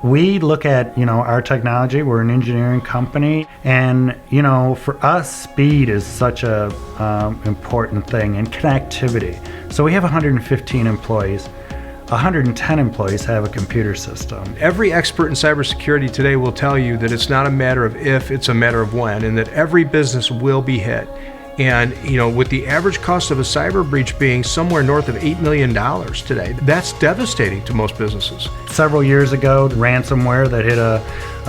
We look at, our technology. We're an engineering company, and, for us, speed is such a important thing, and connectivity. So we have 115 employees. 110 employees have a computer system. Every expert in cybersecurity today will tell you that it's not a matter of if, it's a matter of when, and that every business will be hit. And, with the average cost of a cyber breach being somewhere north of $8 million today, that's devastating to most businesses. Several years ago, ransomware that hit a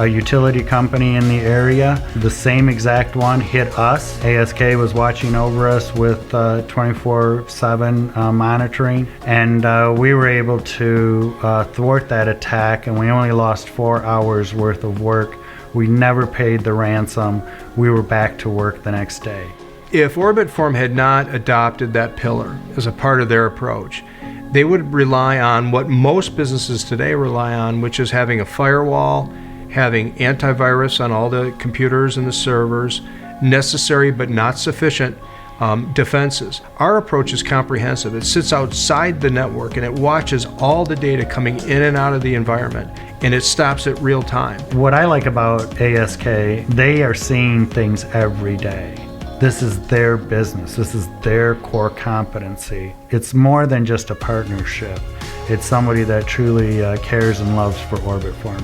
utility company in the area, the same exact one hit us. ASK was watching over us with 24/7 monitoring, and we were able to thwart that attack, and we only lost 4 hours worth of work. We never paid the ransom. We were back to work the next day. If Orbitform had not adopted that pillar as a part of their approach, they would rely on what most businesses today rely on, which is having a firewall, having antivirus on all the computers and the servers, necessary but not sufficient defenses. Our approach is comprehensive. It sits outside the network and it watches all the data coming in and out of the environment, and it stops at real time. What I like about ASK, they are seeing things every day. This is their business. This is their core competency. It's more than just a partnership. It's somebody that truly cares and loves for Orbitform.